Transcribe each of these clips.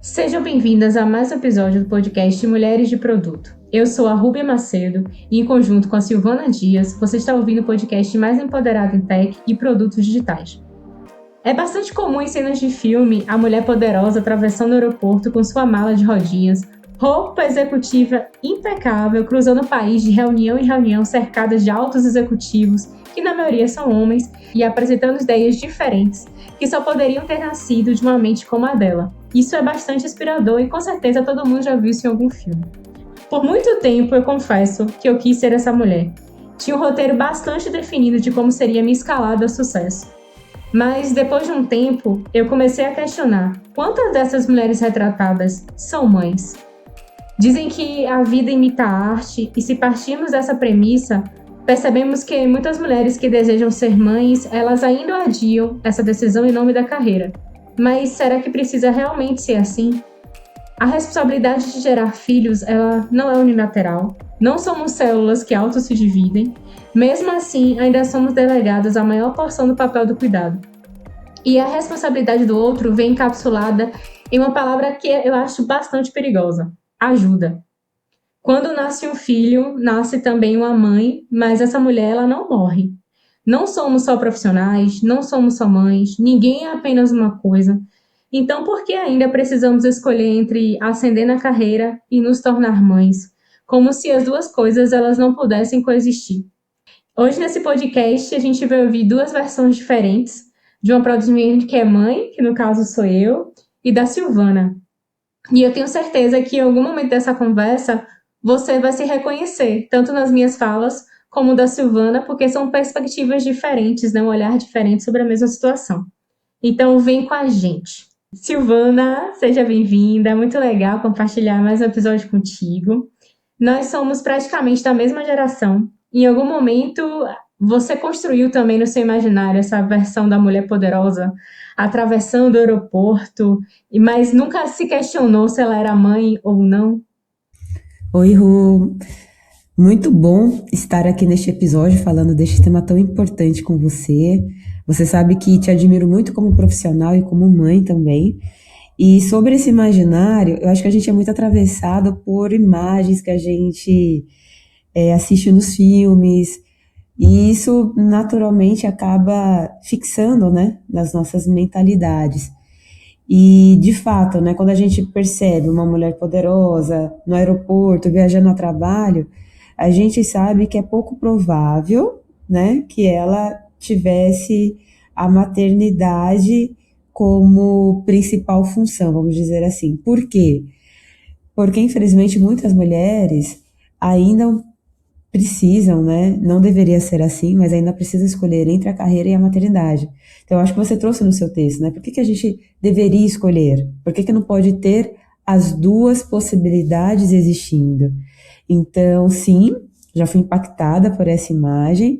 Sejam bem-vindas a mais um episódio do podcast Mulheres de Produto. Eu sou a Rúbia Macedo e, em conjunto com a Silvana Dias, você está ouvindo o podcast mais empoderado em tech e produtos digitais. É bastante comum em cenas de filme a mulher poderosa atravessando o aeroporto com sua mala de rodinhas, roupa executiva impecável, cruzando o país de reunião em reunião cercada de altos executivos, que na maioria são homens, e apresentando ideias diferentes, que só poderiam ter nascido de uma mente como a dela. Isso é bastante inspirador e com certeza todo mundo já viu isso em algum filme. Por muito tempo eu confesso que eu quis ser essa mulher. Tinha um roteiro bastante definido de como seria minha escalada ao sucesso. Mas depois de um tempo, eu comecei a questionar quantas dessas mulheres retratadas são mães. Dizem que a vida imita a arte, e se partirmos dessa premissa, percebemos que muitas mulheres que desejam ser mães, elas ainda adiam essa decisão em nome da carreira. Mas será que precisa realmente ser assim? A responsabilidade de gerar filhos, ela não é unilateral. Não somos células que auto se dividem. Mesmo assim, ainda somos delegadas a maior porção do papel do cuidado. E a responsabilidade do outro vem encapsulada em uma palavra que eu acho bastante perigosa: ajuda. Quando nasce um filho, nasce também uma mãe, mas essa mulher ela não morre. Não somos só profissionais, não somos só mães, ninguém é apenas uma coisa. Então, por que ainda precisamos escolher entre ascender na carreira e nos tornar mães? Como se as duas coisas elas não pudessem coexistir. Hoje, nesse podcast, a gente vai ouvir duas versões diferentes, de uma produzente que é mãe, que no caso sou eu, e da Silvana. E eu tenho certeza que em algum momento dessa conversa, você vai se reconhecer, tanto nas minhas falas, como da Silvana, porque são perspectivas diferentes, né? Um olhar diferente sobre a mesma situação. Então, vem com a gente. Silvana, seja bem-vinda, muito legal compartilhar mais um episódio contigo. Nós somos praticamente da mesma geração. Em algum momento, você construiu também no seu imaginário essa versão da mulher poderosa, atravessando o aeroporto, mas nunca se questionou se ela era mãe ou não? Oi, Ru. Muito bom estar aqui neste episódio falando deste tema tão importante com você. Você sabe que te admiro muito como profissional e como mãe também. E sobre esse imaginário, eu acho que a gente é muito atravessado por imagens que a gente assiste nos filmes, e isso naturalmente acaba fixando, né, nas nossas mentalidades. E, de fato, né, quando a gente percebe uma mulher poderosa no aeroporto, viajando a trabalho, a gente sabe que é pouco provável, né, que ela tivesse a maternidade como principal função, vamos dizer assim. Por quê? Porque, infelizmente, muitas mulheres ainda precisam, né? Não deveria ser assim, mas ainda precisa escolher entre a carreira e a maternidade. Então, eu acho que você trouxe no seu texto, né? Por que a gente deveria escolher? Por que não pode ter as duas possibilidades existindo? Então, sim, já fui impactada por essa imagem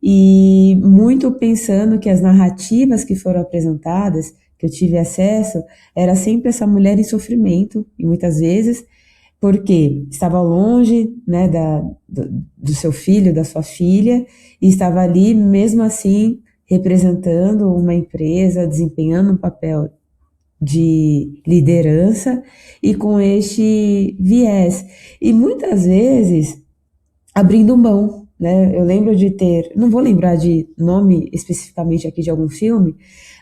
e muito pensando que as narrativas que foram apresentadas, que eu tive acesso, era sempre essa mulher em sofrimento, e muitas vezes porque estava longe, né, do seu filho, da sua filha, e estava ali, mesmo assim, representando uma empresa, desempenhando um papel de liderança e com este viés. E muitas vezes abrindo mão, né? Eu lembro de ter, não vou lembrar de nome especificamente aqui de algum filme,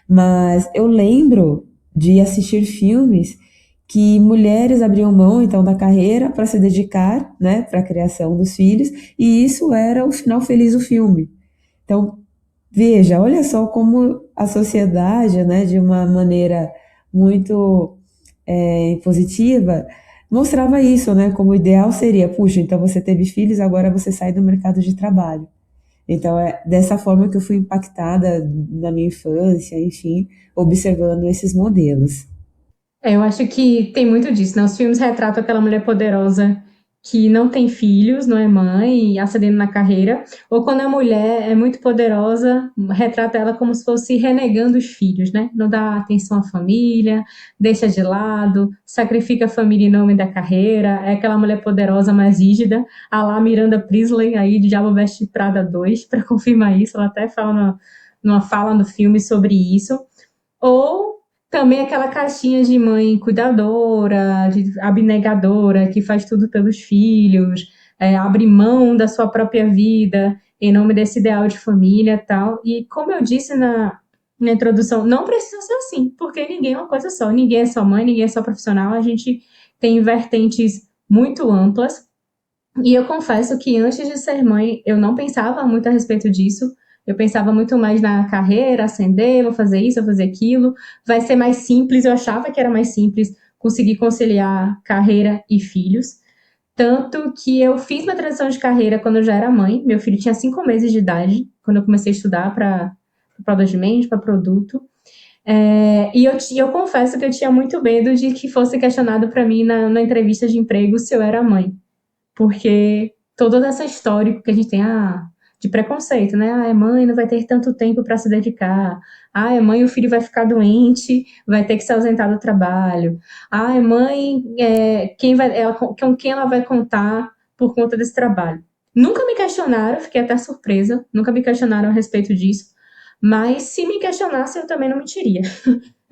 mas eu lembro de assistir filmes que mulheres abriam mão então da carreira para se dedicar, né, para a criação dos filhos, e isso era o final feliz do filme. Então, veja, olha só como a sociedade, né, de uma maneira muito positiva, mostrava isso, né, como o ideal seria, puxa, então você teve filhos, agora você sai do mercado de trabalho. Então, é dessa forma que eu fui impactada na minha infância, enfim, observando esses modelos. Eu acho que tem muito disso, né? Os filmes retratam aquela mulher poderosa que não tem filhos, não é mãe, ascendendo na carreira, ou quando a mulher é muito poderosa, retrata ela como se fosse renegando os filhos, né? Não dá atenção à família, deixa de lado, sacrifica a família em nome da carreira, é aquela mulher poderosa mais rígida, a lá Miranda Priestley, aí de Diabo Veste Prada 2, para confirmar isso, ela até fala numa fala no filme sobre isso, ou também aquela caixinha de mãe cuidadora, de abnegadora, que faz tudo pelos filhos, abre mão da sua própria vida em nome desse ideal de família e tal. E como eu disse na introdução, não precisa ser assim, porque ninguém é uma coisa só, ninguém é só mãe, ninguém é só profissional, a gente tem vertentes muito amplas. E eu confesso que antes de ser mãe, eu não pensava muito a respeito disso. Eu pensava muito mais na carreira, ascender, vou fazer isso, vou fazer aquilo. Vai ser mais simples, eu achava que era mais simples conseguir conciliar carreira e filhos. Tanto que eu fiz minha transição de carreira quando eu já era mãe. Meu filho tinha 5 meses de idade, quando eu comecei a estudar para product management, para produto. E eu confesso que eu tinha muito medo de que fosse questionado para mim na entrevista de emprego se eu era mãe. Porque todo essa histórico que a gente tem de preconceito, né? Ah, é mãe, não vai ter tanto tempo para se dedicar. Ah, é mãe, o filho vai ficar doente, vai ter que se ausentar do trabalho. Ah, é mãe, com quem ela vai contar por conta desse trabalho. Nunca me questionaram, fiquei até surpresa, nunca me questionaram a respeito disso, mas se me questionasse, eu também não mentiria.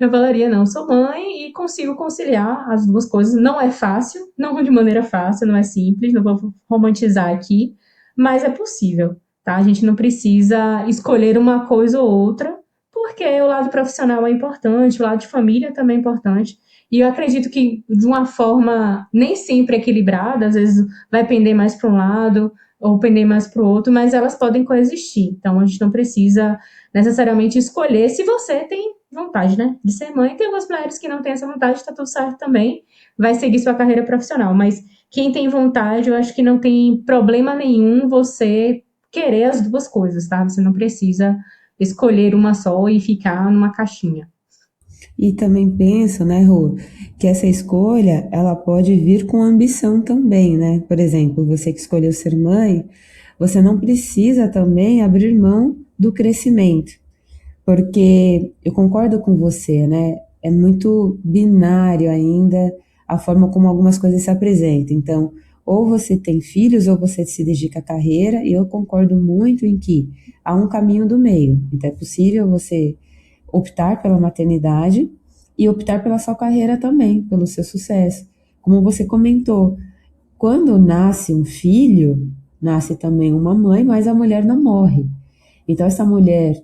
Eu falaria, não, sou mãe e consigo conciliar as duas coisas. Não é fácil, não de maneira fácil, não é simples, não vou romantizar aqui, mas é possível, tá? A gente não precisa escolher uma coisa ou outra, porque o lado profissional é importante, o lado de família também é importante. E eu acredito que de uma forma nem sempre equilibrada, às vezes vai pender mais para um lado ou pender mais para o outro, mas elas podem coexistir. Então a gente não precisa necessariamente escolher se você tem vontade, né, de ser mãe. Tem algumas mulheres que não têm essa vontade, tá tudo certo também, vai seguir sua carreira profissional, mas quem tem vontade, eu acho que não tem problema nenhum você querer as duas coisas, tá? Você não precisa escolher uma só e ficar numa caixinha. E também penso, né, Rô, que essa escolha, ela pode vir com ambição também, né? Por exemplo, você que escolheu ser mãe, você não precisa também abrir mão do crescimento, porque eu concordo com você, né? É muito binário ainda a forma como algumas coisas se apresentam. Então, ou você tem filhos ou você se dedica à carreira, e eu concordo muito em que há um caminho do meio. Então, é possível você optar pela maternidade e optar pela sua carreira também, pelo seu sucesso. Como você comentou, quando nasce um filho, nasce também uma mãe, mas a mulher não morre. Então, essa mulher,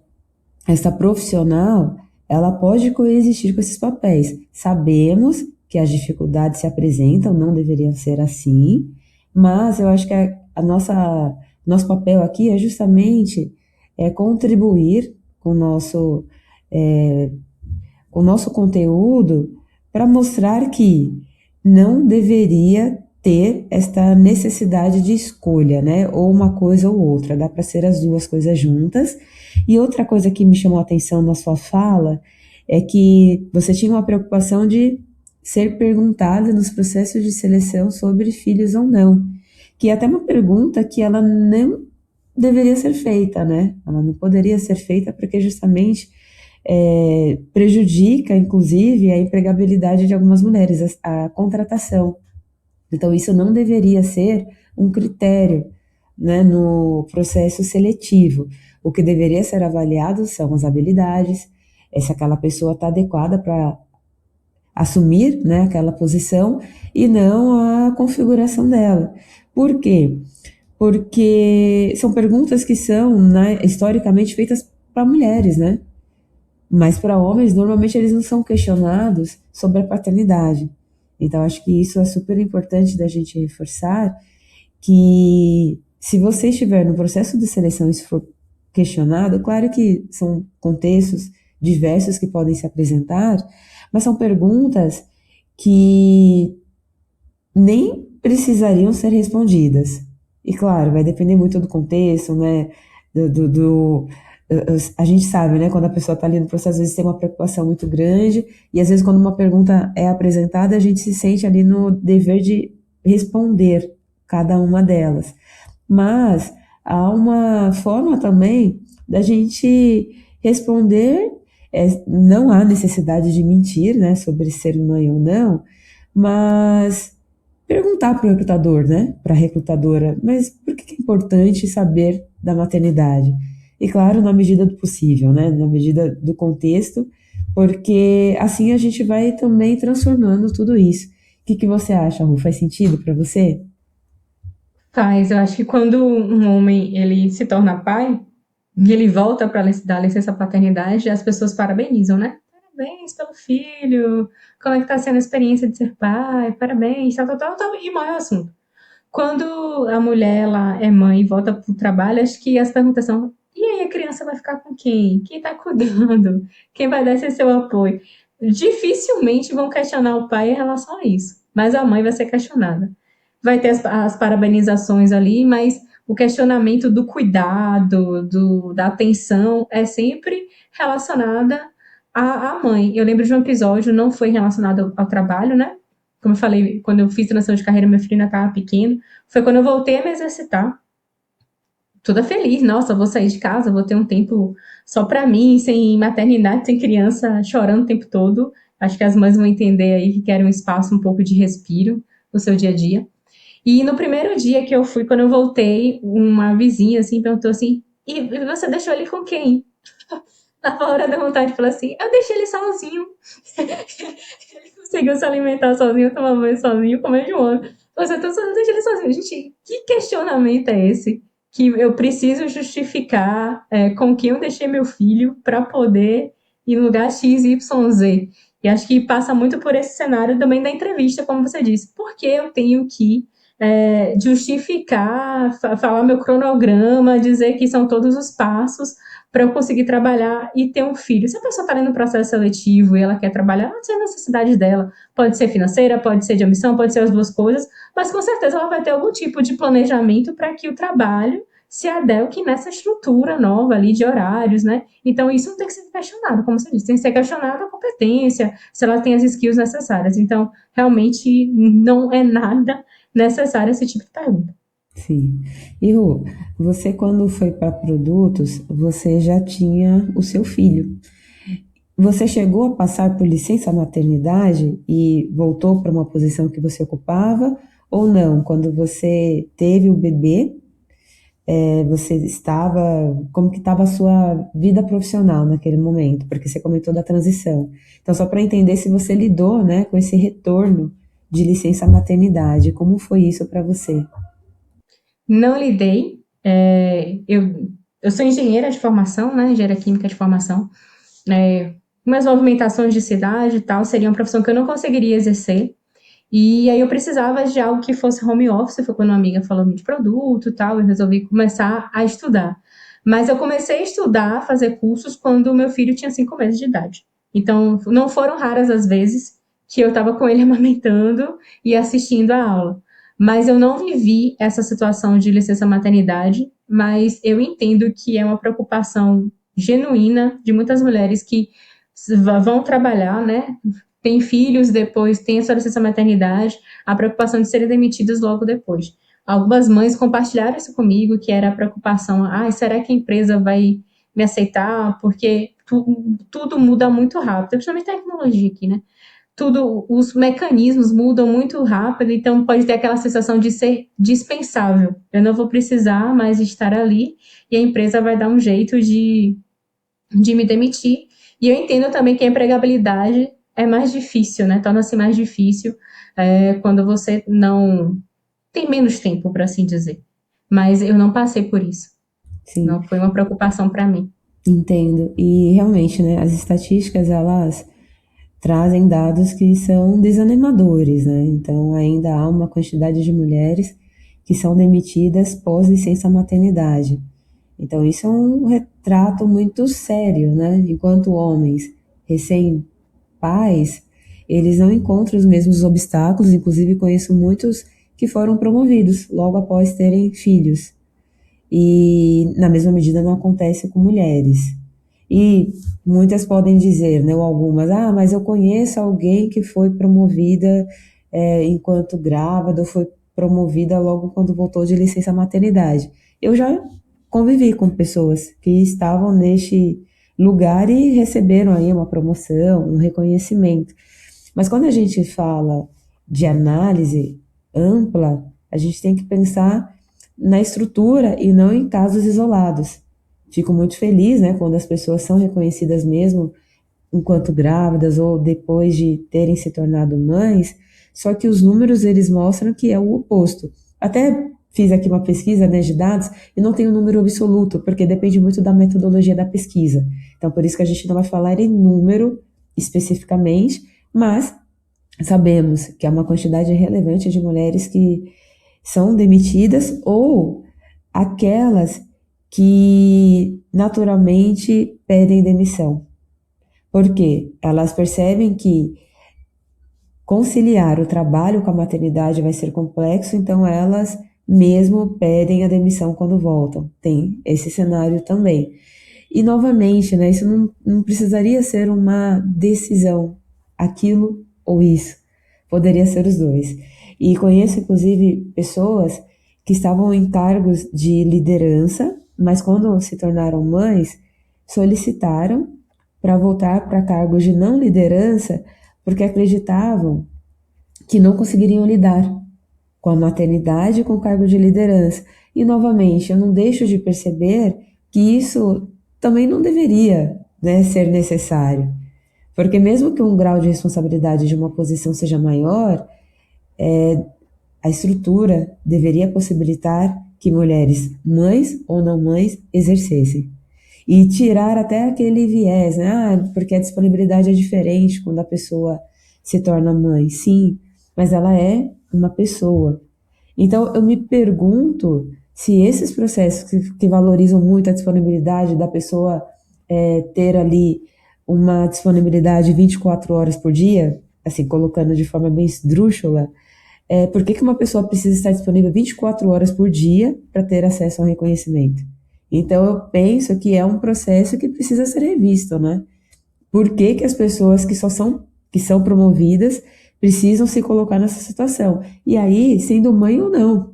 essa profissional, ela pode coexistir com esses papéis. Sabemos que as dificuldades se apresentam, não deveriam ser assim, mas eu acho que nosso papel aqui é justamente contribuir com é, o nosso conteúdo para mostrar que não deveria ter esta necessidade de escolha, né? Ou uma coisa ou outra, dá para ser as duas coisas juntas. E outra coisa que me chamou a atenção na sua fala é que você tinha uma preocupação de ser perguntada nos processos de seleção sobre filhos ou não, que é até uma pergunta que ela não deveria ser feita, né? Ela não poderia ser feita porque justamente prejudica, inclusive, a empregabilidade de algumas mulheres, a contratação. Então, isso não deveria ser um critério, né, no processo seletivo. O que deveria ser avaliado são as habilidades, se aquela pessoa está adequada para assumir, né, aquela posição, e não a configuração dela. Por quê? Porque são perguntas que são, né, historicamente feitas para mulheres, né? Mas para homens, normalmente eles não são questionados sobre a paternidade. Então, acho que isso é super importante da gente reforçar, que se você estiver no processo de seleção e isso for questionado, claro que são contextos diversos que podem se apresentar, mas são perguntas que nem precisariam ser respondidas. E claro, vai depender muito do contexto, né? A gente sabe, né? Quando a pessoa está ali no processo, às vezes tem uma preocupação muito grande, e às vezes quando uma pergunta é apresentada, a gente se sente ali no dever de responder cada uma delas. Mas há uma forma também da gente responder, não há necessidade de mentir, né? Sobre ser mãe ou não, mas perguntar para o recrutador, né, para a recrutadora, mas por que é importante saber da maternidade? E claro, na medida do possível, né, na medida do contexto, porque assim a gente vai também transformando tudo isso. O que que você acha, Ru? Faz sentido para você? Faz, eu acho que quando um homem ele se torna pai e ele volta para dar licença paternidade, as pessoas parabenizam, né? Parabéns pelo filho, como é que tá sendo a experiência de ser pai, parabéns, tal, tal, tal, tal, e morre o assunto. Quando a mulher ela é mãe e volta pro trabalho, acho que as perguntas são: e aí a criança vai ficar com quem? Quem tá cuidando? Quem vai dar esse seu apoio? Dificilmente vão questionar o pai em relação a isso, mas a mãe vai ser questionada. Vai ter as parabenizações ali, mas o questionamento do cuidado, da atenção, é sempre relacionada à mãe. Eu lembro de um episódio, não foi relacionado ao trabalho, né? Como eu falei, quando eu fiz transição de carreira, meu filho ainda estava pequeno. Foi quando eu voltei a me exercitar, toda feliz. Nossa, vou sair de casa, vou ter um tempo só para mim, sem maternidade, sem criança chorando o tempo todo. Acho que as mães vão entender aí que querem um espaço, um pouco de respiro no seu dia a dia. E no primeiro dia que eu fui, quando eu voltei, uma vizinha assim perguntou assim: e você deixou ele com quem? Na hora da vontade, falou assim: eu deixei ele sozinho. Ele conseguiu se alimentar sozinho, tomar banho sozinho, comer de um ano. Você então só deixa ele sozinho. Gente, que questionamento é esse? Que eu preciso justificar com quem eu deixei meu filho para poder ir no lugar X, Y, Z. E acho que passa muito por esse cenário também da entrevista, como você disse. Por que eu tenho que justificar, falar meu cronograma, dizer que são todos os passos para eu conseguir trabalhar e ter um filho? Se a pessoa está ali no processo seletivo e ela quer trabalhar, não sei a necessidade dela. Pode ser financeira, pode ser de ambição, pode ser as duas coisas, mas com certeza ela vai ter algum tipo de planejamento para que o trabalho se adeque nessa estrutura nova ali de horários, né? Então, isso não tem que ser questionado, como você disse, tem que ser questionado a competência, se ela tem as skills necessárias. Então, realmente, não é nada necessário esse tipo de pergunta. Sim. E Ru, você quando foi para produtos, você já tinha o seu filho. Você chegou a passar por licença maternidade e voltou para uma posição que você ocupava ou não? Quando você teve o bebê, você estava, como que estava a sua vida profissional naquele momento? Porque você comentou da transição. Então, só para entender se você lidou, né, com esse retorno de licença maternidade, como foi isso para você? Não lidei. Eu sou engenheira de formação, né? Engenheira química de formação. Umas movimentações de cidade e tal seria uma profissão que eu não conseguiria exercer. E aí eu precisava de algo que fosse home office. Foi quando uma amiga falou de produto e tal. Eu resolvi começar a estudar. Mas eu comecei a estudar, a fazer cursos quando o meu filho tinha 5 meses de idade. Então, não foram raras as vezes que eu estava com ele amamentando e assistindo a aula. Mas eu não vivi essa situação de licença maternidade, mas eu entendo que é uma preocupação genuína de muitas mulheres que vão trabalhar, né? Tem filhos, depois tem a sua licença maternidade, a preocupação de serem demitidas logo depois. Algumas mães compartilharam isso comigo, que era a preocupação: será que a empresa vai me aceitar? Porque tudo muda muito rápido, principalmente a tecnologia aqui, né? Tudo, os mecanismos mudam muito rápido, então pode ter aquela sensação de ser dispensável. Eu não vou precisar mais estar ali e a empresa vai dar um jeito de me demitir. E eu entendo também que a empregabilidade é mais difícil, né? Torna-se mais difícil quando você não tem menos tempo, para assim dizer. Mas eu não passei por isso. Não Sim, foi uma preocupação para mim. entendo. E realmente, né, as estatísticas, elas trazem dados que são desanimadores, né? Então, ainda há uma quantidade de mulheres que são demitidas pós licença maternidade. Então, isso é um retrato muito sério, né? Enquanto homens recém-pais, eles não encontram os mesmos obstáculos, inclusive conheço muitos que foram promovidos logo após terem filhos. E, na mesma medida, não acontece com mulheres. E muitas podem dizer, né, ou algumas, mas eu conheço alguém que foi promovida enquanto grávida, ou foi promovida logo quando voltou de licença maternidade. Eu já convivi com pessoas que estavam neste lugar e receberam aí uma promoção, um reconhecimento. Mas quando a gente fala de análise ampla, a gente tem que pensar na estrutura e não em casos isolados. Fico muito feliz, né, quando as pessoas são reconhecidas mesmo enquanto grávidas ou depois de terem se tornado mães, só que os números eles mostram que é o oposto. Até fiz aqui uma pesquisa, né, de dados e não tem um número absoluto, porque depende muito da metodologia da pesquisa. Então, por isso que a gente não vai falar em número especificamente, mas sabemos que há uma quantidade relevante de mulheres que são demitidas ou aquelas que naturalmente pedem demissão. Porque elas percebem que conciliar o trabalho com a maternidade vai ser complexo, então elas mesmo pedem a demissão quando voltam. Tem esse cenário também. E novamente, né, isso não precisaria ser uma decisão, aquilo ou isso. Poderia ser os dois. E conheço, inclusive, pessoas que estavam em cargos de liderança, mas quando se tornaram mães, solicitaram para voltar para cargos de não liderança, porque acreditavam que não conseguiriam lidar com a maternidade e com o cargo de liderança. E, novamente, eu não deixo de perceber que isso também não deveria, né, ser necessário. Porque mesmo que um grau de responsabilidade de uma posição seja maior, a estrutura deveria possibilitar que mulheres, mães ou não mães, exercessem. E tirar até aquele viés, né? Porque a disponibilidade é diferente quando a pessoa se torna mãe. Sim, mas ela é uma pessoa. Então, eu me pergunto se esses processos que valorizam muito a disponibilidade da pessoa ter ali uma disponibilidade 24 horas por dia, assim, colocando de forma bem esdrúxula, por que uma pessoa precisa estar disponível 24 horas por dia para ter acesso ao reconhecimento? Então, eu penso que é um processo que precisa ser revisto, né? Por que as pessoas que são promovidas precisam se colocar nessa situação? E aí, sendo mãe ou não.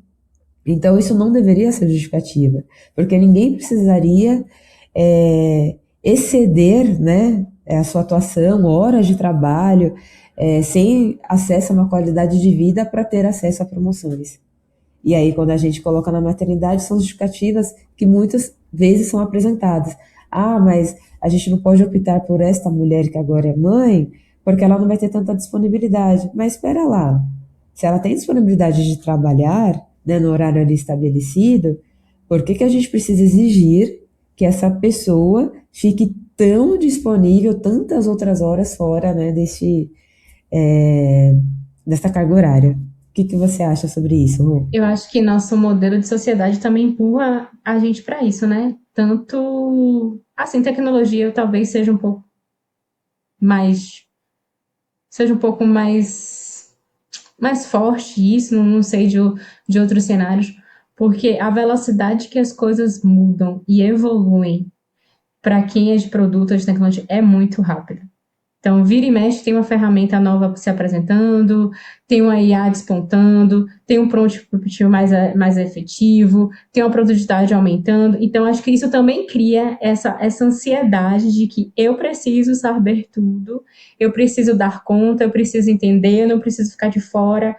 Então, isso não deveria ser justificativa, porque ninguém precisaria exceder, né, a sua atuação, horas de trabalho, sem acesso a uma qualidade de vida para ter acesso a promoções. E aí, quando a gente coloca na maternidade, são justificativas que muitas vezes são apresentadas. Mas a gente não pode optar por esta mulher que agora é mãe, porque ela não vai ter tanta disponibilidade. Mas espera lá, se ela tem disponibilidade de trabalhar, né, no horário ali estabelecido, por que a gente precisa exigir que essa pessoa fique tão disponível tantas outras horas fora, né, dessa carga horária? O que você acha sobre isso, Rô? Eu acho que nosso modelo de sociedade também empurra a gente para isso, né? Tanto, assim, tecnologia talvez mais, seja um pouco mais forte isso, não sei de outros cenários, porque a velocidade que as coisas mudam e evoluem para quem é de produto ou de tecnologia é muito rápida. Então, vira e mexe, tem uma ferramenta nova se apresentando, tem uma IA despontando, tem um prompt mais efetivo, tem uma produtividade aumentando. Então, acho que isso também cria essa ansiedade de que eu preciso saber tudo, eu preciso dar conta, eu preciso entender, eu não preciso ficar de fora.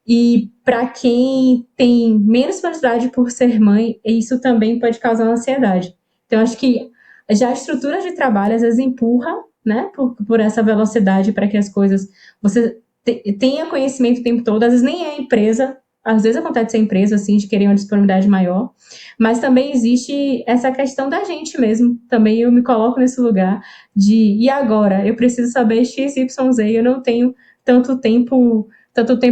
E para quem tem menos facilidade por ser mãe, isso também pode causar ansiedade. Então, acho que já a estrutura de trabalho às vezes empurra, né, por essa velocidade para que as coisas você tenha conhecimento o tempo todo. Às vezes nem é a empresa, às vezes acontece ser empresa assim de querer uma disponibilidade maior, mas também existe essa questão da gente mesmo. Também eu me coloco nesse lugar de e agora eu preciso saber x, y, z, eu não tenho tanto tempo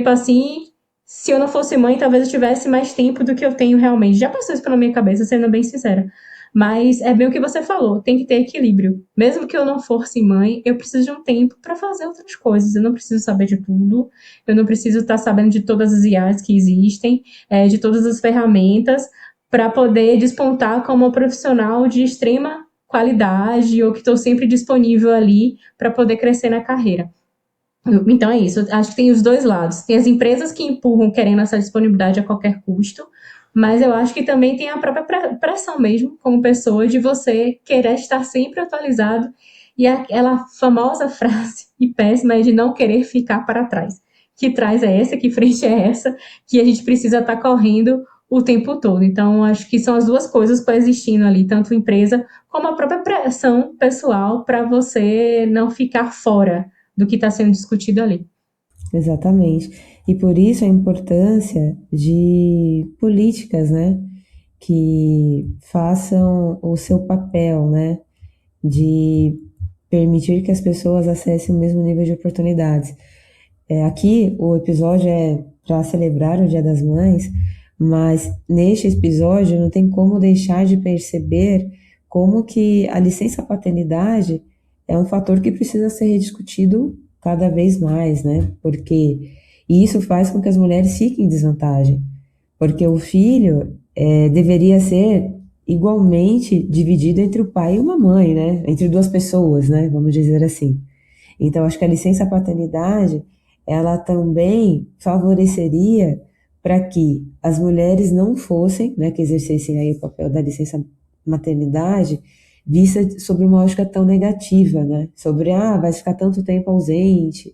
assim. Se eu não fosse mãe, talvez eu tivesse mais tempo do que eu tenho realmente. Já passou isso pela minha cabeça, sendo bem sincera. Mas é bem o que você falou, tem que ter equilíbrio. Mesmo que eu não fosse mãe, eu preciso de um tempo para fazer outras coisas. Eu não preciso saber de tudo, eu não preciso estar sabendo de todas as IAs que existem, de todas as ferramentas, para poder despontar como uma profissional de extrema qualidade ou que estou sempre disponível ali para poder crescer na carreira. Então é isso, acho que tem os dois lados. Tem as empresas que empurram querendo essa disponibilidade a qualquer custo, mas eu acho que também tem a própria pressão mesmo, como pessoa, de você querer estar sempre atualizado e aquela famosa frase e péssima é de não querer ficar para trás. Que trás é essa? Que frente é essa? Que a gente precisa estar correndo o tempo todo. Então, acho que são as duas coisas coexistindo ali, tanto empresa como a própria pressão pessoal para você não ficar fora do que está sendo discutido ali. Exatamente. E por isso a importância de políticas, né, que façam o seu papel, né, de permitir que as pessoas acessem o mesmo nível de oportunidades. Aqui o episódio é para celebrar o Dia das Mães, mas neste episódio não tem como deixar de perceber como que a licença paternidade é um fator que precisa ser rediscutido cada vez mais, né? Porque isso faz com que as mulheres fiquem em desvantagem, porque o filho deveria ser igualmente dividido entre o pai e uma mãe, né? Entre duas pessoas, né? Vamos dizer assim. Então, acho que a licença paternidade, ela também favoreceria para que as mulheres não fossem, né, que exercessem aí o papel da licença maternidade, vista sobre uma ótica tão negativa, né? Sobre, vai ficar tanto tempo ausente.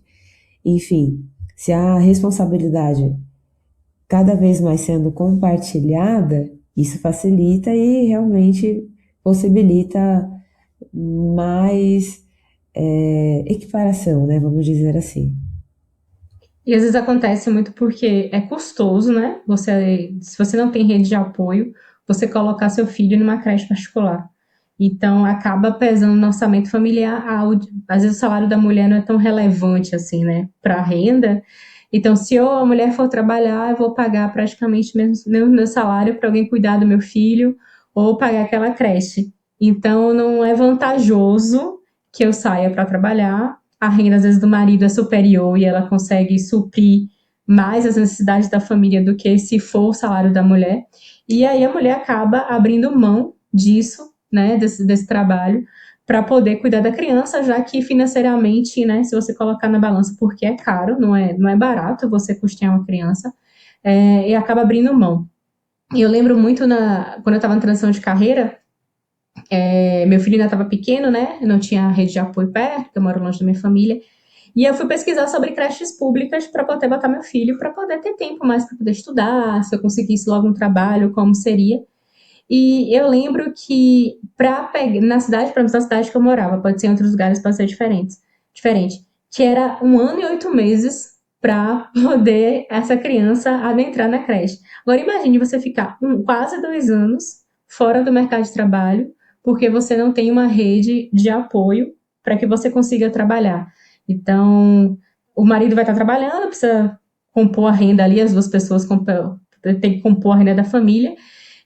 Enfim, se a responsabilidade cada vez mais sendo compartilhada, isso facilita e realmente possibilita mais equiparação, né? Vamos dizer assim. E às vezes acontece muito porque é custoso, né? Se você não tem rede de apoio, você colocar seu filho numa creche particular. Então, acaba pesando no orçamento familiar. Às vezes o salário da mulher não é tão relevante assim, né? Para a renda. Então, se a mulher for trabalhar, eu vou pagar praticamente meu salário para alguém cuidar do meu filho ou pagar aquela creche. Então, não é vantajoso que eu saia para trabalhar. A renda, às vezes, do marido é superior e ela consegue suprir mais as necessidades da família do que se for o salário da mulher. E aí a mulher acaba abrindo mão disso, né, desse trabalho, para poder cuidar da criança, já que financeiramente, né, se você colocar na balança, porque é caro, não é barato você custear uma criança, e acaba abrindo mão. E eu lembro muito quando eu estava em transição de carreira, meu filho ainda estava pequeno, né, não tinha rede de apoio perto, eu moro longe da minha família, e eu fui pesquisar sobre creches públicas para poder botar meu filho, para poder ter tempo mais para poder estudar, se eu conseguisse logo um trabalho, como seria. E eu lembro que na cidade que eu morava, pode ser em outros lugares, pode ser diferente, que era 1 ano e 8 meses para poder essa criança adentrar na creche. Agora imagine você ficar quase 2 anos fora do mercado de trabalho, porque você não tem uma rede de apoio para que você consiga trabalhar. Então, o marido vai estar trabalhando, precisa compor a renda ali, as duas pessoas têm que compor a renda da família,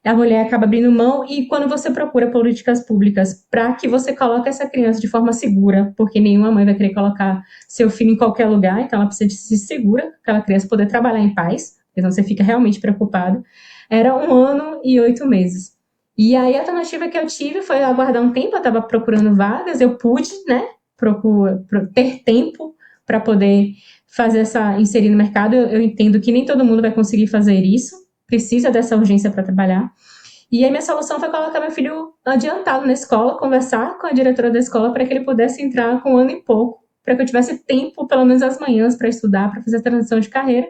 a mulher acaba abrindo mão, e quando você procura políticas públicas para que você coloque essa criança de forma segura, porque nenhuma mãe vai querer colocar seu filho em qualquer lugar, então ela precisa de se segura, aquela criança poder trabalhar em paz, porque senão você fica realmente preocupado, era 1 ano e 8 meses. E aí a alternativa que eu tive foi aguardar um tempo, eu estava procurando vagas, eu pude, né, ter tempo para poder inserir no mercado. Eu entendo que nem todo mundo vai conseguir fazer isso, precisa dessa urgência para trabalhar. E aí minha solução foi colocar meu filho adiantado na escola, conversar com a diretora da escola para que ele pudesse entrar com 1 ano e pouco, para que eu tivesse tempo, pelo menos às manhãs, para estudar, para fazer a transição de carreira.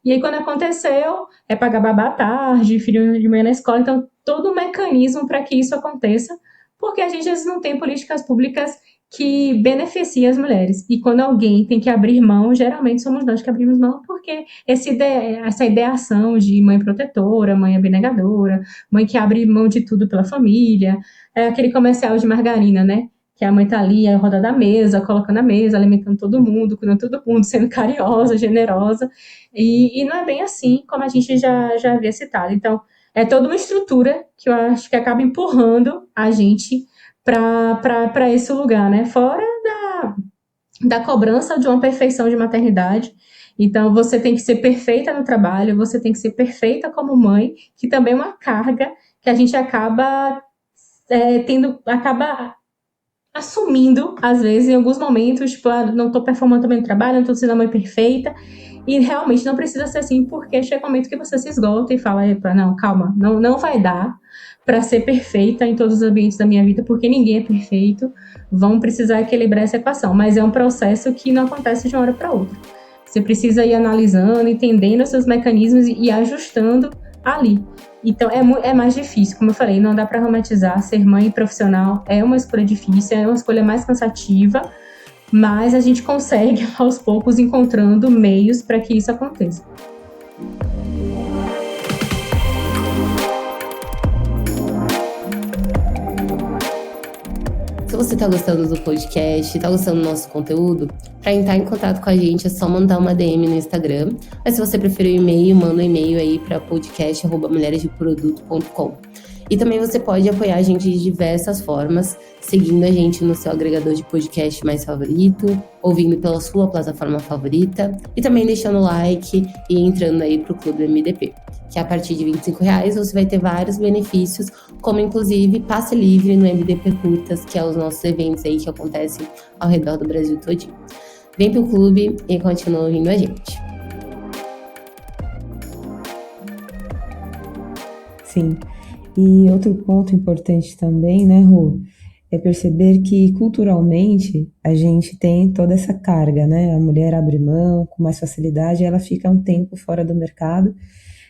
E aí quando aconteceu, pagar babá à tarde, filho de manhã na escola, então todo um mecanismo para que isso aconteça, porque a gente às vezes não tem políticas públicas que beneficiem as mulheres. E quando alguém tem que abrir mão, geralmente somos nós que abrimos mão, porque essa ideação de mãe protetora, mãe abnegadora, mãe que abre mão de tudo pela família, é aquele comercial de margarina, né? Que a mãe tá ali, a roda da mesa, colocando a mesa, alimentando todo mundo, cuidando de todo mundo, sendo carinhosa, generosa. E não é bem assim, como a gente já havia citado. Então, é toda uma estrutura que eu acho que acaba empurrando a gente para esse lugar, né? Fora da cobrança de uma perfeição de maternidade. Então, você tem que ser perfeita no trabalho, você tem que ser perfeita como mãe, que também é uma carga que a gente acaba assumindo, às vezes, em alguns momentos, tipo, não estou performando bem no trabalho, não estou sendo a mãe perfeita, e realmente não precisa ser assim, porque chega um momento que você se esgota e fala, epa, não, calma, não vai dar para ser perfeita em todos os ambientes da minha vida, porque ninguém é perfeito, vão precisar equilibrar essa equação, mas é um processo que não acontece de uma hora para outra. Você precisa ir analisando, entendendo os seus mecanismos e ajustando ali. Então é mais difícil, como eu falei, não dá para romantizar. Ser mãe profissional é uma escolha difícil, é uma escolha mais cansativa, mas a gente consegue aos poucos encontrando meios para que isso aconteça. Se você está gostando do podcast, está gostando do nosso conteúdo, para entrar em contato com a gente é só mandar uma DM no Instagram. Mas se você preferir o e-mail, manda um e-mail aí para podcast@mulheresdeproduto.com. E também você pode apoiar a gente de diversas formas, seguindo a gente no seu agregador de podcast mais favorito, ouvindo pela sua plataforma favorita e também deixando like e entrando aí pro Clube MDP, que a partir de R$25 você vai ter vários benefícios, como inclusive passe livre no MDP Curtas, que é os nossos eventos aí que acontecem ao redor do Brasil todinho. Vem pro clube e continua ouvindo a gente. Sim. E outro ponto importante também, né, Rô, é perceber que culturalmente a gente tem toda essa carga, né? A mulher abre mão com mais facilidade, ela fica um tempo fora do mercado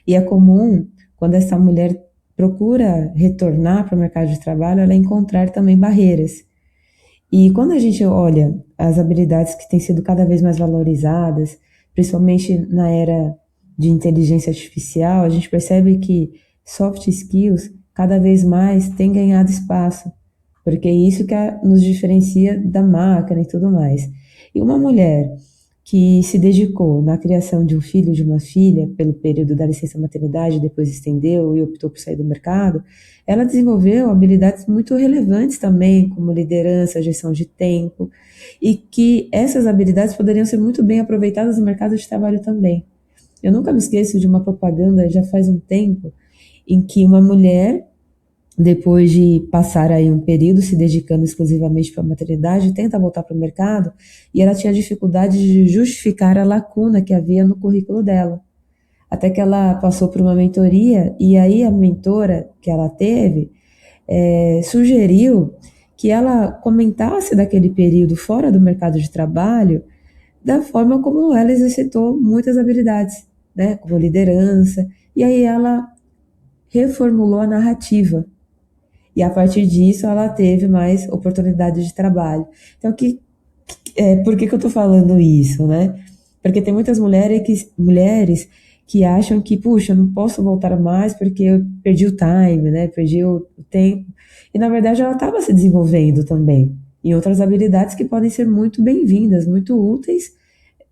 e é comum, quando essa mulher procura retornar para o mercado de trabalho, ela encontrar também barreiras. E quando a gente olha as habilidades que têm sido cada vez mais valorizadas, principalmente na era de inteligência artificial, a gente percebe que soft skills cada vez mais têm ganhado espaço, porque é isso que nos diferencia da máquina e tudo mais. E uma mulher que se dedicou na criação de um filho e de uma filha pelo período da licença maternidade, depois estendeu e optou por sair do mercado, ela desenvolveu habilidades muito relevantes também, como liderança, gestão de tempo, e que essas habilidades poderiam ser muito bem aproveitadas no mercado de trabalho também. Eu nunca me esqueço de uma propaganda, já faz um tempo, em que uma mulher, depois de passar aí um período se dedicando exclusivamente para a maternidade, tenta voltar para o mercado e ela tinha dificuldade de justificar a lacuna que havia no currículo dela. Até que ela passou por uma mentoria e aí a mentora que ela teve sugeriu que ela comentasse daquele período fora do mercado de trabalho da forma como ela exercitou muitas habilidades, né, como liderança, e aí ela reformulou a narrativa. E a partir disso ela teve mais oportunidades de trabalho. Então, por que eu estou falando isso, né? Porque tem muitas mulheres que acham que, puxa, eu não posso voltar mais porque eu perdi o time, né? Perdi o tempo. E, na verdade, ela estava se desenvolvendo também em outras habilidades que podem ser muito bem-vindas, muito úteis,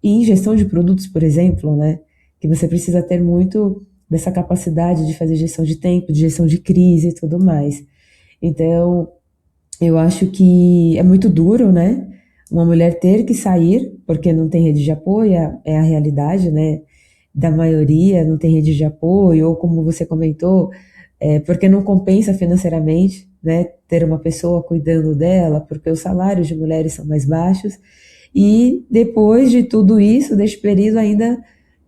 e em gestão de produtos, por exemplo, né? Que você precisa ter muito dessa capacidade de fazer gestão de tempo, de gestão de crise e tudo mais. Então, eu acho que é muito duro, né? Uma mulher ter que sair, porque não tem rede de apoio, é a realidade, né? Da maioria, não tem rede de apoio, ou como você comentou, porque não compensa financeiramente, né? Ter uma pessoa cuidando dela, porque os salários de mulheres são mais baixos. E depois de tudo isso, deste período ainda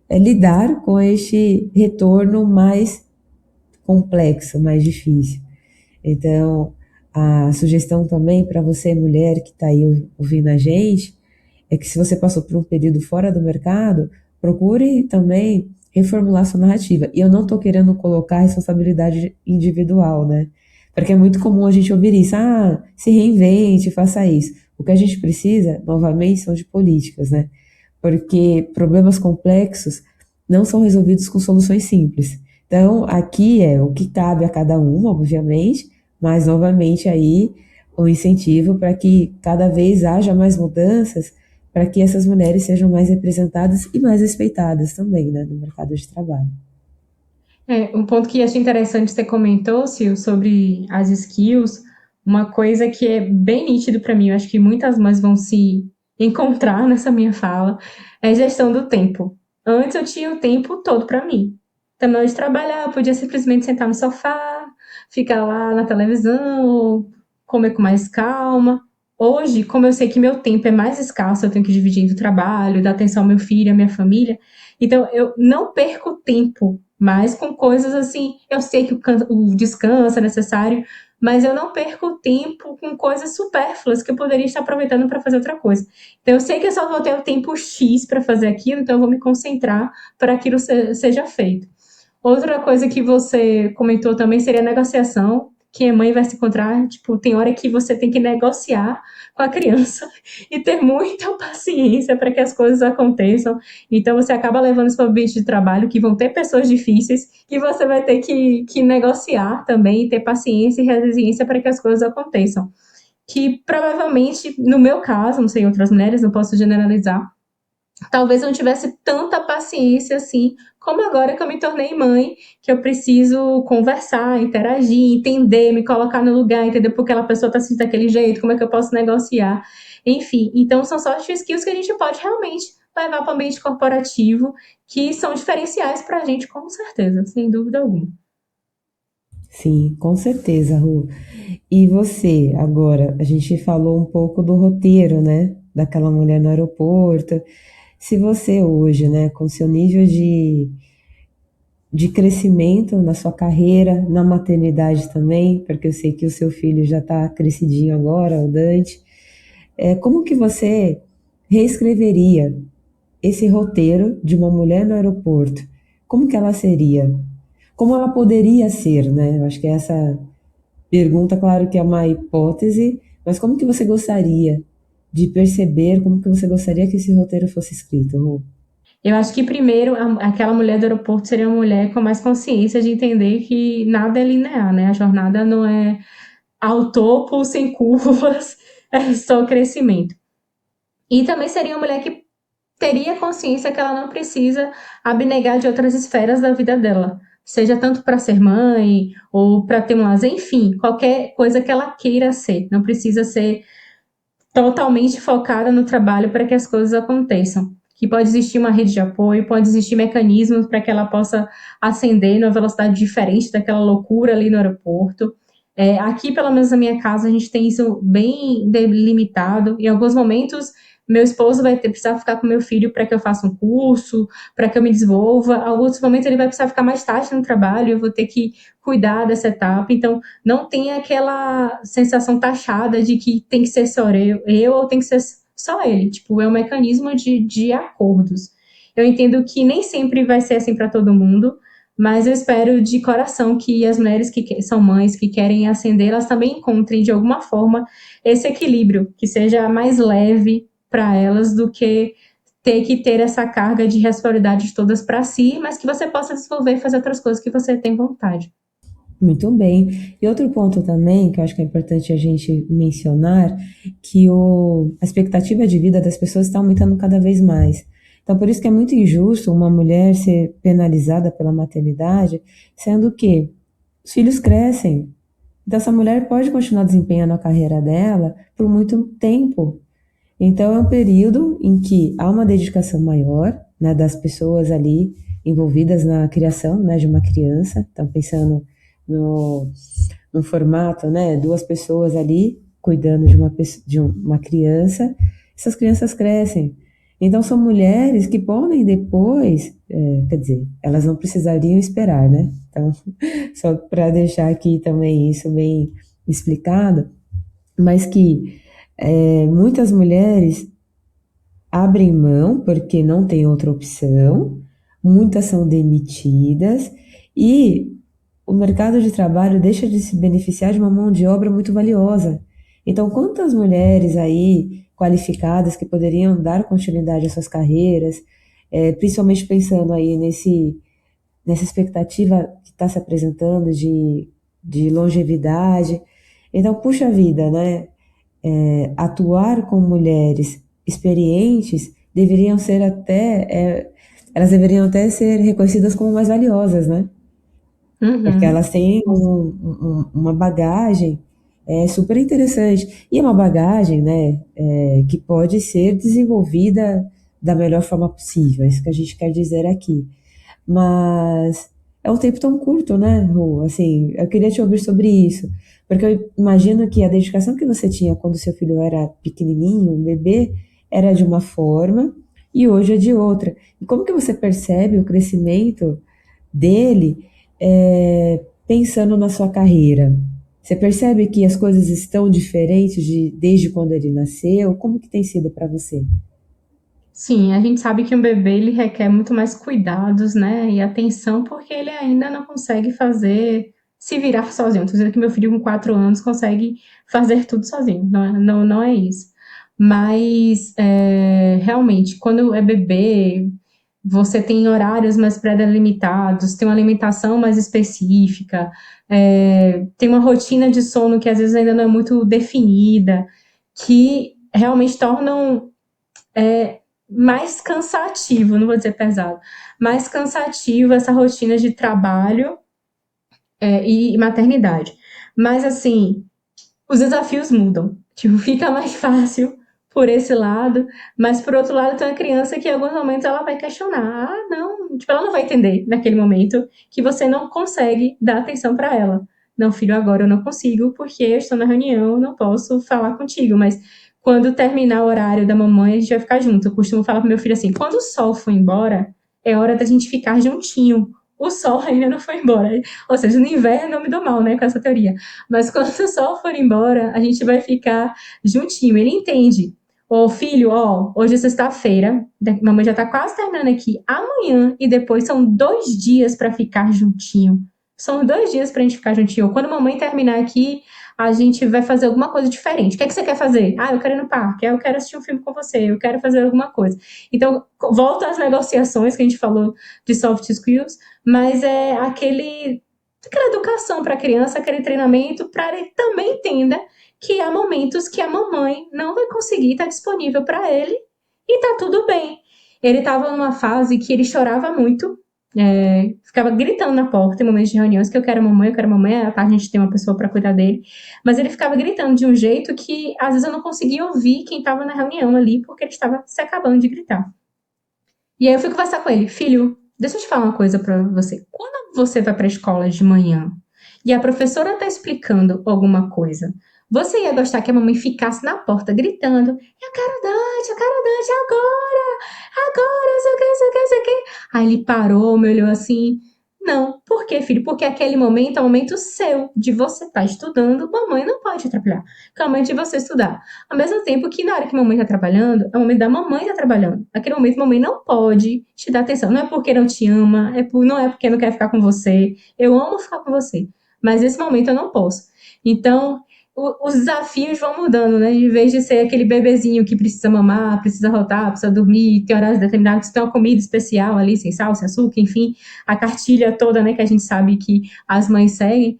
lidar com este retorno mais complexo, mais difícil. Então, a sugestão também para você, mulher que está aí ouvindo a gente, é que se você passou por um período fora do mercado, procure também reformular sua narrativa. E eu não estou querendo colocar responsabilidade individual, né? Porque é muito comum a gente ouvir isso, se reinvente, faça isso. O que a gente precisa, novamente, são de políticas, né? Porque problemas complexos não são resolvidos com soluções simples. Então, aqui é o que cabe a cada uma, obviamente, mas, novamente, aí o incentivo para que cada vez haja mais mudanças, para que essas mulheres sejam mais representadas e mais respeitadas também, né, no mercado de trabalho. Um ponto que achei interessante você comentou, Sil, sobre as skills, uma coisa que é bem nítido para mim, eu acho que muitas mães vão se encontrar nessa minha fala, é gestão do tempo. Antes eu tinha o tempo todo para mim. Terminando de trabalhar, eu podia simplesmente sentar no sofá, ficar lá na televisão, comer com mais calma. Hoje, como eu sei que meu tempo é mais escasso, eu tenho que dividir entre o trabalho, dar atenção ao meu filho, à minha família, então eu não perco tempo mais com coisas assim. Eu sei que o descanso é necessário, mas eu não perco tempo com coisas supérfluas que eu poderia estar aproveitando para fazer outra coisa. Então eu sei que eu só vou ter o tempo X para fazer aquilo, então eu vou me concentrar para aquilo seja feito. Outra coisa que você comentou também seria a negociação, que a mãe vai se encontrar, tipo, tem hora que você tem que negociar com a criança e ter muita paciência para que as coisas aconteçam. Então você acaba levando isso para o ambiente de trabalho, que vão ter pessoas difíceis, e você vai ter que negociar também, ter paciência e resiliência para que as coisas aconteçam. Que provavelmente, no meu caso, não sei outras mulheres, não posso generalizar, talvez eu não tivesse tanta paciência assim, como agora que eu me tornei mãe, que eu preciso conversar, interagir, entender, me colocar no lugar, entender por que aquela pessoa está assim daquele jeito, como é que eu posso negociar. Enfim, então são soft skills que a gente pode realmente levar para o ambiente corporativo, que são diferenciais para a gente, com certeza, sem dúvida alguma. Sim, com certeza, Ru. E você, agora, a gente falou um pouco do roteiro, né? Daquela mulher no aeroporto. Se você hoje, né, com seu nível de crescimento na sua carreira, na maternidade também, porque eu sei que o seu filho já está crescidinho agora, o Dante, como que você reescreveria esse roteiro de uma mulher no aeroporto? Como que ela seria? Como ela poderia ser, né? Eu acho que essa pergunta, claro que é uma hipótese, mas como que você gostaria de perceber, como que você gostaria que esse roteiro fosse escrito, Rô? Eu acho que primeiro aquela mulher do aeroporto seria uma mulher com mais consciência de entender que nada é linear, né? A jornada não é ao topo, sem curvas, é só crescimento. E também seria uma mulher que teria consciência que ela não precisa abnegar de outras esferas da vida dela. Seja tanto para ser mãe, ou para ter um lazer, enfim, qualquer coisa que ela queira ser. Não precisa ser totalmente focada no trabalho para que as coisas aconteçam. Que pode existir uma rede de apoio, pode existir mecanismos para que ela possa ascender numa velocidade diferente daquela loucura ali no aeroporto. Aqui, pelo menos na minha casa, a gente tem isso bem delimitado. Em alguns momentos, meu esposo vai precisar ficar com meu filho para que eu faça um curso, para que eu me desenvolva. Em alguns momentos, ele vai precisar ficar mais tarde no trabalho, eu vou ter que cuidar dessa etapa. Então, não tem aquela sensação taxada de que tem que ser só eu ou tem que ser só ele. Tipo, é um mecanismo de acordos. Eu entendo que nem sempre vai ser assim para todo mundo, mas eu espero de coração que as mulheres que são mães, que querem ascender, elas também encontrem de alguma forma esse equilíbrio, que seja mais leve para elas do que ter que ter essa carga de responsabilidades todas para si, mas que você possa desenvolver e fazer outras coisas que você tem vontade. Muito bem. E outro ponto também, que eu acho que é importante a gente mencionar, que a expectativa de vida das pessoas está aumentando cada vez mais. Então, por isso que é muito injusto uma mulher ser penalizada pela maternidade, sendo que os filhos crescem. Então, essa mulher pode continuar desempenhando a carreira dela por muito tempo. Então, é um período em que há uma dedicação maior, né, das pessoas ali envolvidas na criação, né, de uma criança. Então, pensando no formato, né, duas pessoas ali cuidando de uma criança, essas crianças crescem. Então, são mulheres que podem depois, quer dizer, elas não precisariam esperar, né? Então, só para deixar aqui também isso bem explicado, mas que muitas mulheres abrem mão porque não tem outra opção, muitas são demitidas e o mercado de trabalho deixa de se beneficiar de uma mão de obra muito valiosa. Então, quantas mulheres aí qualificadas que poderiam dar continuidade às suas carreiras, principalmente pensando aí nessa expectativa que está se apresentando de longevidade. Então, puxa vida, né? Atuar com mulheres experientes deveriam ser elas deveriam até ser reconhecidas como mais valiosas, né? Porque elas têm uma bagagem super interessante. E é uma bagagem, né, que pode ser desenvolvida da melhor forma possível. É isso que a gente quer dizer aqui. Mas é um tempo tão curto, né, Ru? Assim, eu queria te ouvir sobre isso. Porque eu imagino que a dedicação que você tinha quando seu filho era pequenininho, um bebê, era de uma forma e hoje é de outra. E como que você percebe o crescimento dele pensando na sua carreira? Você percebe que as coisas estão diferentes desde quando ele nasceu? Como que tem sido para você? Sim, a gente sabe que um bebê ele requer muito mais cuidados, né, e atenção, porque ele ainda não consegue se virar sozinho. Estou dizendo que meu filho com 4 anos consegue fazer tudo sozinho, não é isso. Mas, realmente, quando é bebê, você tem horários mais pré-delimitados, tem uma alimentação mais específica, tem uma rotina de sono que às vezes ainda não é muito definida, que realmente tornam mais cansativo, não vou dizer pesado, mais cansativo essa rotina de trabalho e maternidade. Mas, assim, os desafios mudam. Tipo, fica mais fácil por esse lado, mas por outro lado tem uma criança que em alguns momentos ela vai questionar. Ah, não, tipo, ela não vai entender naquele momento que você não consegue dar atenção para ela. Não, filho, agora eu não consigo porque eu estou na reunião, não posso falar contigo, mas quando terminar o horário da mamãe, a gente vai ficar junto. Eu costumo falar pro meu filho assim: quando o sol for embora, é hora da gente ficar juntinho. O sol ainda não foi embora. Ou seja, no inverno eu me dou mal, né, com essa teoria. Mas quando o sol for embora, a gente vai ficar juntinho. Ele entende. Ô, filho, ó, hoje é sexta-feira, mamãe já tá quase terminando aqui. Amanhã e depois são 2 dias para ficar juntinho. São 2 dias pra gente ficar juntinho. Quando a mamãe terminar aqui, a gente vai fazer alguma coisa diferente. O que é que você quer fazer? Ah, eu quero ir no parque, eu quero assistir um filme com você, eu quero fazer alguma coisa. Então, volta às negociações que a gente falou de soft skills, mas é aquela educação para a criança, aquele treinamento para ele também entenda que há momentos que a mamãe não vai conseguir estar disponível para ele e tá tudo bem. Ele estava numa fase que ele chorava muito, ficava gritando na porta em momentos de reuniões que eu quero mamãe, à tarde a gente tem uma pessoa para cuidar dele, mas ele ficava gritando de um jeito que às vezes eu não conseguia ouvir quem estava na reunião ali, porque ele estava se acabando de gritar. E aí eu fui conversar com ele: filho, deixa eu te falar uma coisa para você. Quando você vai para a escola de manhã e a professora está explicando alguma coisa, você ia gostar que a mamãe ficasse na porta gritando: eu quero Dante, agora, sei o que. Aí ele parou, me olhou assim: não, por quê, filho? Porque aquele momento é um momento seu, de você estar estudando, mamãe não pode atrapalhar, que é o momento de você estudar. Ao mesmo tempo que na hora que a mamãe está trabalhando, é o momento da mamãe estar trabalhando. Naquele momento, a mamãe não pode te dar atenção. Não é porque não te ama, não é porque não quer ficar com você. Eu amo ficar com você, mas nesse momento eu não posso. Então, os desafios vão mudando, né? Em vez de ser aquele bebezinho que precisa mamar, precisa rotar, precisa dormir, tem horários determinados, tem uma comida especial ali, sem sal, sem açúcar, enfim, a cartilha toda, né, que a gente sabe que as mães seguem,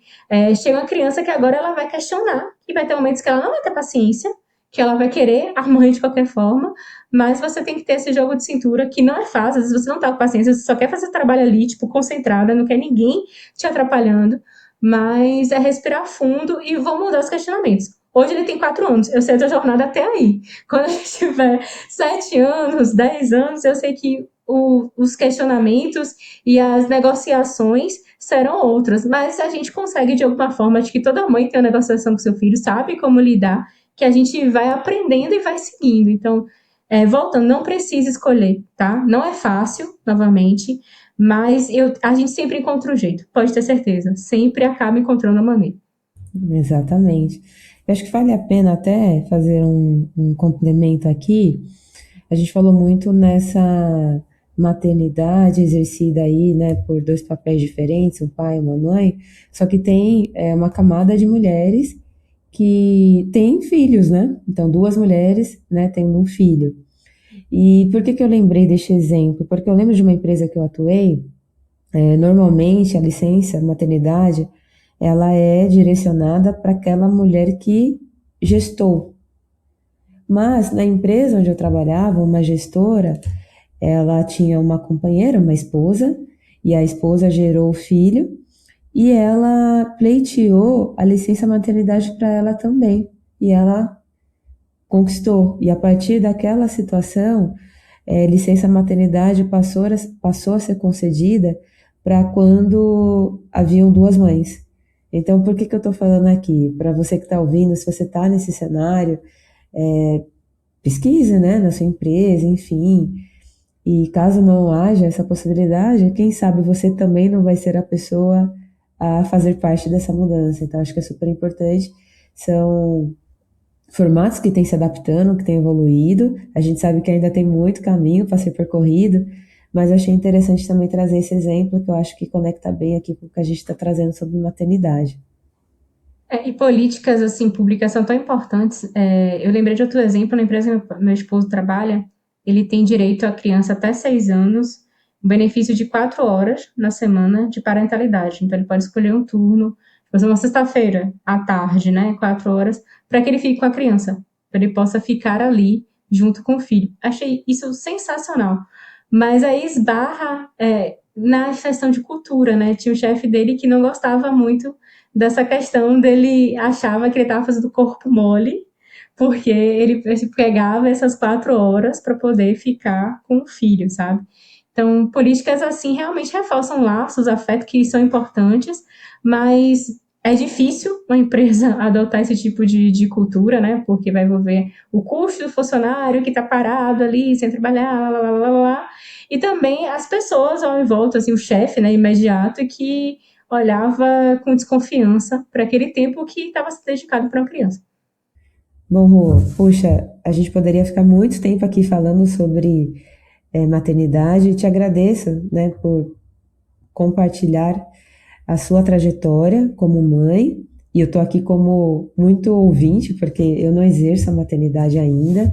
chega uma criança que agora ela vai questionar, e vai ter momentos que ela não vai ter paciência, que ela vai querer a mãe de qualquer forma, mas você tem que ter esse jogo de cintura, que não é fácil, às vezes você não tá com paciência, você só quer fazer trabalho ali, tipo, concentrada, não quer ninguém te atrapalhando, mas é respirar fundo e vão mudar os questionamentos. Hoje ele tem 4 anos, eu sei da jornada até aí. Quando ele tiver 7 anos, 10 anos, eu sei que os questionamentos e as negociações serão outras, mas a gente consegue de alguma forma, acho que toda mãe tem uma negociação com seu filho, sabe como lidar, que a gente vai aprendendo e vai seguindo. Então, voltando, não precisa escolher, tá? Não é fácil, novamente, mas a gente sempre encontra um jeito, pode ter certeza. Sempre acaba encontrando a maneira. Exatamente. Eu acho que vale a pena até fazer um complemento aqui. A gente falou muito nessa maternidade exercida aí, né, por 2 papéis diferentes, um pai e uma mãe, só que tem uma camada de mulheres que têm filhos, né? Então, 2 mulheres, né, têm um filho. E por que eu lembrei deste exemplo? Porque eu lembro de uma empresa que eu atuei, normalmente a licença maternidade, ela é direcionada para aquela mulher que gestou. Mas na empresa onde eu trabalhava, uma gestora, ela tinha uma companheira, uma esposa, e a esposa gerou o filho, e ela pleiteou a licença maternidade para ela também. E ela conquistou. E a partir daquela situação, licença maternidade passou a ser concedida para quando haviam 2 mães. Então, por que eu estou falando aqui? Para você que está ouvindo, se você está nesse cenário, pesquise, né, na sua empresa, enfim. E caso não haja essa possibilidade, quem sabe você também não vai ser a pessoa a fazer parte dessa mudança. Então, acho que é super importante. São formatos que têm se adaptando, que têm evoluído. A gente sabe que ainda tem muito caminho para ser percorrido, mas eu achei interessante também trazer esse exemplo, que eu acho que conecta bem aqui com o que a gente está trazendo sobre maternidade. E políticas assim públicas são tão importantes. Eu lembrei de outro exemplo, na empresa que meu esposo trabalha, ele tem direito à criança até 6 anos, um benefício de 4 horas na semana de parentalidade. Então, ele pode escolher um turno, fazer uma sexta-feira à tarde, né, 4 horas, para que ele fique com a criança, para ele possa ficar ali junto com o filho. Achei isso sensacional. Mas aí esbarra na questão de cultura, né? Tinha um chefe dele que não gostava muito dessa questão dele achava que ele estava fazendo corpo mole, porque ele pegava essas 4 horas para poder ficar com o filho, sabe? Então, políticas assim realmente reforçam laços, afeto que são importantes, mas é difícil uma empresa adotar esse tipo de cultura, né? Porque vai envolver o custo do funcionário que está parado ali, sem trabalhar, lá, lá, lá, lá. E também as pessoas ao em volta, assim, o chefe, né, imediato, que olhava com desconfiança para aquele tempo que estava dedicado para uma criança. Bom, Rô, puxa, a gente poderia ficar muito tempo aqui falando sobre maternidade. Te agradeço, né, por compartilhar a sua trajetória como mãe, e eu tô aqui como muito ouvinte, porque eu não exerço a maternidade ainda,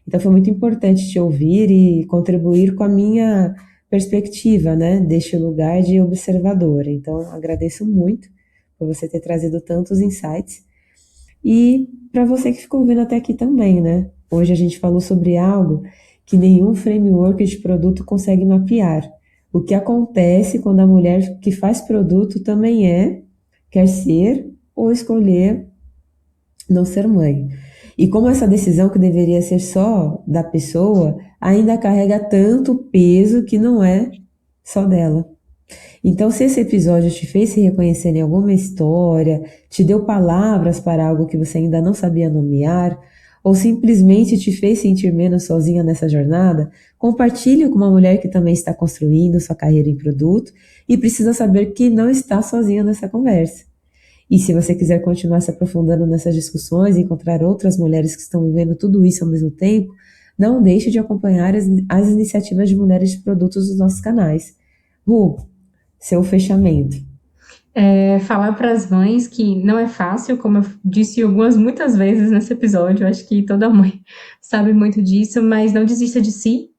então foi muito importante te ouvir e contribuir com a minha perspectiva, né, deste lugar de observadora. Então, agradeço muito por você ter trazido tantos insights, e para você que ficou ouvindo até aqui também, né? Hoje a gente falou sobre algo que nenhum framework de produto consegue mapear. O que acontece quando a mulher que faz produto também quer ser ou escolher não ser mãe. E como essa decisão que deveria ser só da pessoa, ainda carrega tanto peso que não é só dela. Então, se esse episódio te fez se reconhecer em alguma história, te deu palavras para algo que você ainda não sabia nomear, ou simplesmente te fez sentir menos sozinha nessa jornada, compartilhe com uma mulher que também está construindo sua carreira em produto e precisa saber que não está sozinha nessa conversa. E se você quiser continuar se aprofundando nessas discussões e encontrar outras mulheres que estão vivendo tudo isso ao mesmo tempo, não deixe de acompanhar as iniciativas de mulheres de produtos dos nossos canais. Ru, seu fechamento. Falar para as mães que não é fácil, como eu disse muitas vezes nesse episódio, eu acho que toda mãe sabe muito disso, mas não desista de si.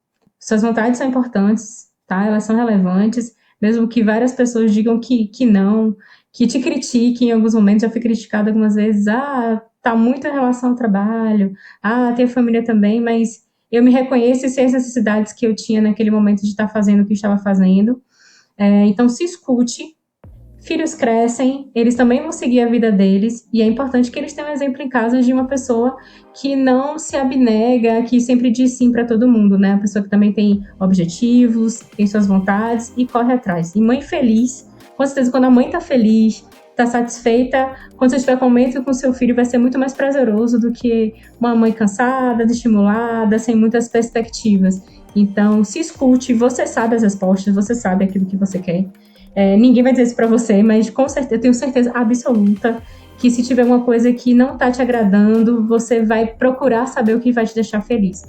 Suas vontades são importantes, tá? Elas são relevantes, mesmo que várias pessoas digam que não, que te critiquem em alguns momentos. Já fui criticada algumas vezes, tá muito em relação ao trabalho, tem a família também, mas eu me reconheço e sei as necessidades que eu tinha naquele momento de estar fazendo o que estava fazendo. Então, se escute. Filhos crescem, eles também vão seguir a vida deles, e é importante que eles tenham um exemplo em casa de uma pessoa que não se abnega, que sempre diz sim para todo mundo, né? Uma pessoa que também tem objetivos, tem suas vontades e corre atrás. E mãe feliz, com certeza, quando a mãe tá feliz, tá satisfeita, quando você estiver com momento com seu filho, vai ser muito mais prazeroso do que uma mãe cansada, desestimulada, sem muitas perspectivas. Então, se escute, você sabe as respostas, você sabe aquilo que você quer. Ninguém vai dizer isso pra você, mas com certeza, eu tenho certeza absoluta que se tiver uma coisa que não tá te agradando, você vai procurar saber o que vai te deixar feliz.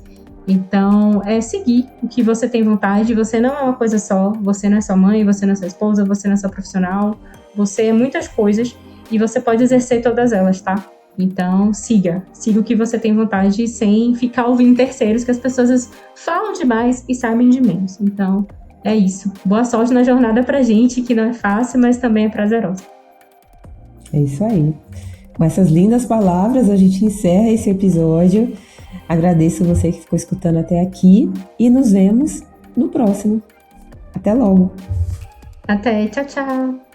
Então, seguir o que você tem vontade. Você não é uma coisa só, você não é sua mãe, você não é sua esposa, você não é sua profissional, você é muitas coisas e você pode exercer todas elas, tá? Então, siga o que você tem vontade sem ficar ouvindo terceiros, que as pessoas falam demais e sabem de menos. Então, é isso. Boa sorte na jornada pra gente, que não é fácil, mas também é prazerosa. É isso aí. Com essas lindas palavras, a gente encerra esse episódio. Agradeço você que ficou escutando até aqui e nos vemos no próximo. Até logo. Até, tchau, tchau.